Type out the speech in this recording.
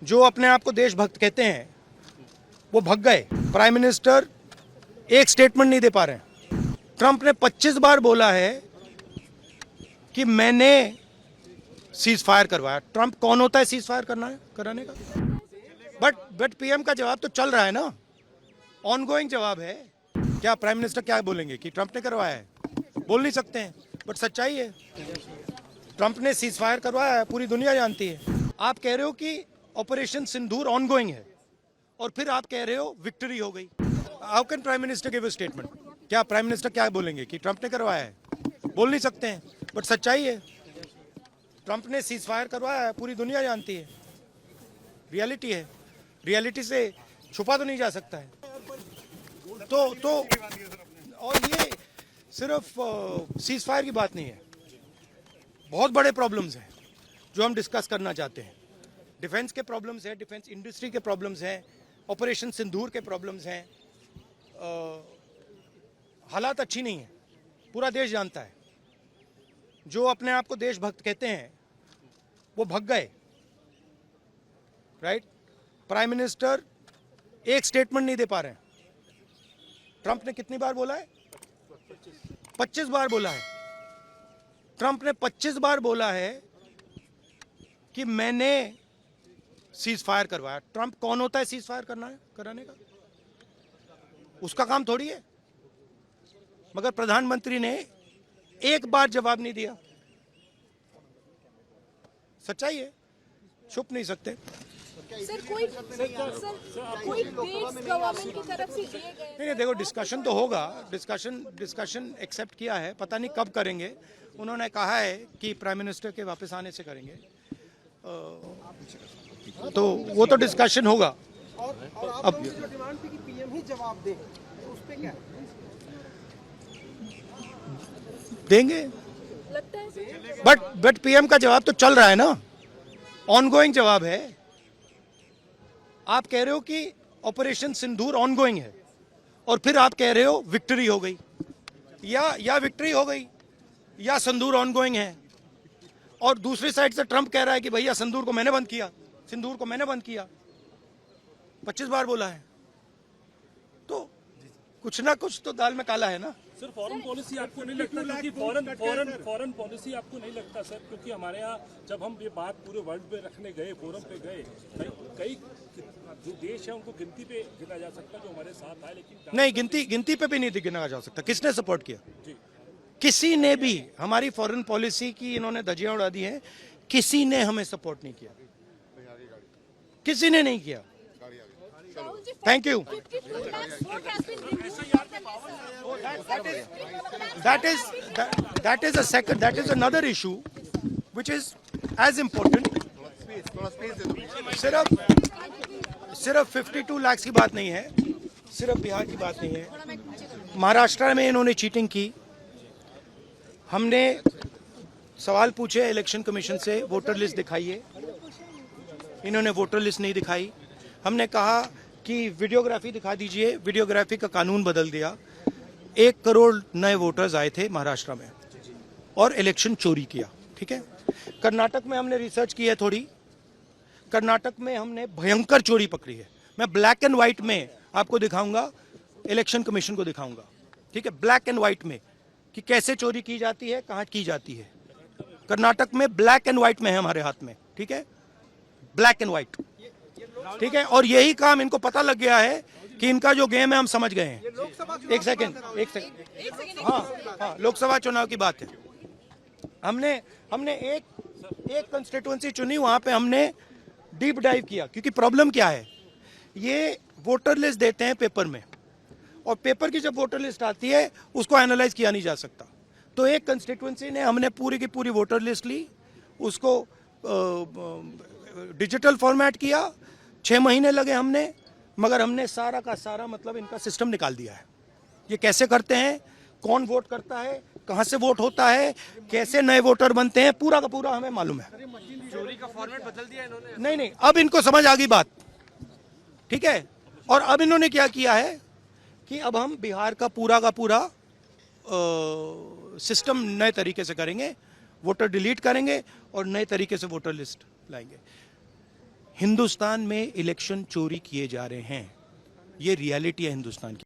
जो अपने आप को देशभक्त कहते हैं वो भग गए। प्राइम मिनिस्टर एक स्टेटमेंट नहीं दे पा रहे हैं। ट्रंप ने 25 बार बोला है कि मैंने सीज फायर करवाया। ट्रंप कौन होता है सीज फायर कराने का? बट पीएम का जवाब तो चल रहा है ना, ऑनगोइंग जवाब है। क्या प्राइम मिनिस्टर क्या बोलेंगे कि ट्रंप ने करवाया है? बोल नहीं सकते हैं, बट सच्चाई है। ट्रंप ने सीज फायर करवाया है, पूरी दुनिया जानती है। आप कह रहे हो कि ऑपरेशन सिंदूर ऑनगोइंग है और फिर आप कह रहे हो विक्ट्री हो गई। How can prime minister give a statement? क्या प्राइम मिनिस्टर क्या बोलेंगे कि ट्रंप ने करवाया है? बोल नहीं सकते हैं, बट सच्चाई है। ट्रंप ने सीज फायर करवाया है, पूरी दुनिया जानती है। रियलिटी है, रियलिटी से छुपा तो नहीं जा सकता है। तो और ये सिर्फ सीज फायर की बात नहीं है, बहुत बड़े प्रॉब्लम्स हैं जो हम डिस्कस करना चाहते हैं। डिफेंस के प्रॉब्लम्स हैं, डिफेंस इंडस्ट्री के प्रॉब्लम्स हैं, ऑपरेशन सिंदूर के प्रॉब्लम्स हैं। हालात अच्छी नहीं है, पूरा देश जानता है। जो अपने आप को देशभक्त कहते हैं वो भग गए। राइट? प्राइम मिनिस्टर एक स्टेटमेंट नहीं दे पा रहे हैं। ट्रंप ने कितनी बार बोला है? 25 बार बोला है। ट्रंप ने 25 बार बोला है कि मैंने सीज फायर करवाया। ट्रंप कौन होता है सीज फायर कराने का? उसका काम थोड़ी है। मगर प्रधानमंत्री ने एक बार जवाब नहीं दिया। सच्चाई है, छुप नहीं सकते। सर कोई डेट्स गवर्नमेंट की तरफ से दिए गए? नहीं, देखो डिस्कशन तो होगा। डिस्कशन एक्सेप्ट किया है, पता नहीं कब करेंगे। उन्होंने कहा है कि प्राइम मिनिस्टर के वापस आने से करेंगे। तो वो तो डिस्कशन होगा। अब डिमांड थी कि पीएम ही जवाब दे, तो उस पे क्या देंगे? लगता है बट पीएम का जवाब तो चल रहा है ना, ऑनगोइंग जवाब है। आप कह रहे हो कि ऑपरेशन सिंदूर ऑनगोइंग है और फिर आप कह रहे हो विक्ट्री हो गई। या विक्ट्री हो गई या सिंदूर ऑनगोइंग है। और दूसरी साइड से ट्रंप कह रहा है कि भैया सिंदूर को मैंने बंद किया। 25 बार बोला है, तो कुछ ना कुछ तो दाल में काला है ना। सर फॉरेन पॉलिसी आपको नहीं लगता, क्योंकि फॉरेन पॉलिसी आपको नहीं लगता सर, क्योंकि हमारे यहाँ जब हम ये बात पूरे वर्ल्ड में रखने गए, फोरम पे गए, कई जो देश है उनको गिनती पे गिना जा सकता जो हमारे साथ आए, लेकिन नहीं, गिनती पे भी नहीं गिना जा सकता। किसने सपोर्ट किया? किसी ने भी। हमारी फॉरेन पॉलिसी की इन्होंने धज्जियां उड़ा दी हैं। किसी ने हमें सपोर्ट नहीं किया, किसी ने नहीं किया। Thank you. That is another issue which is as important. सिर्फ 52 लाख की बात नहीं है, सिर्फ बिहार की बात नहीं है। महाराष्ट्र में इन्होंने चीटिंग की। हमने सवाल पूछे इलेक्शन कमीशन से, वोटर लिस्ट दिखाइए। इन्होंने वोटर लिस्ट नहीं दिखाई। हमने कहा कि वीडियोग्राफी दिखा दीजिए, वीडियोग्राफी का कानून बदल दिया। 1 करोड़ नए वोटर्स आए थे महाराष्ट्र में और इलेक्शन चोरी किया। ठीक है। कर्नाटक में हमने रिसर्च की है थोड़ी। कर्नाटक में हमने भयंकर चोरी पकड़ी है। मैं ब्लैक एंड व्हाइट में आपको दिखाऊंगा, इलेक्शन कमीशन को दिखाऊंगा। ठीक है, ब्लैक एंड व्हाइट में कि कैसे चोरी की जाती है, कहां की जाती है। कर्नाटक में ब्लैक एंड व्हाइट में है हमारे हाथ में। ठीक है, ब्लैक एंड व्हाइट। ठीक है, और यही काम इनको पता लग गया है कि इनका जो गेम है हम समझ गए हैं। एक सेकंड। हाँ, लोकसभा चुनाव की बात है। हमने एक कंस्टिट्यूएंसी चुनी, वहां पे हमने डीप डाइव किया। क्योंकि प्रॉब्लम क्या है, ये वोटर लिस्ट देते हैं पेपर में, और पेपर की जब वोटर लिस्ट आती है उसको एनालाइज किया नहीं जा सकता। तो एक कंस्टिट्यूएंसी ने हमने पूरी की पूरी वोटर लिस्ट ली, उसको डिजिटल फॉर्मेट किया। 6 महीने लगे हमने, मगर हमने सारा का सारा मतलब इनका सिस्टम निकाल दिया है। ये कैसे करते हैं, कौन वोट करता है, कहां से वोट होता है, कैसे नए वोटर बनते हैं, पूरा का पूरा हमें मालूम है। चोरी का फॉर्मेट बदल दिया इन्होंने। नहीं, अब इनको समझ आ गई बात। ठीक है, और अब इन्होंने क्या किया है कि अब हम बिहार का पूरा सिस्टम नए तरीके से करेंगे। वोटर डिलीट करेंगे और नए तरीके से वोटर लिस्ट लाएंगे। हिंदुस्तान में इलेक्शन चोरी किए जा रहे हैं, ये रियलिटी है हिंदुस्तान की।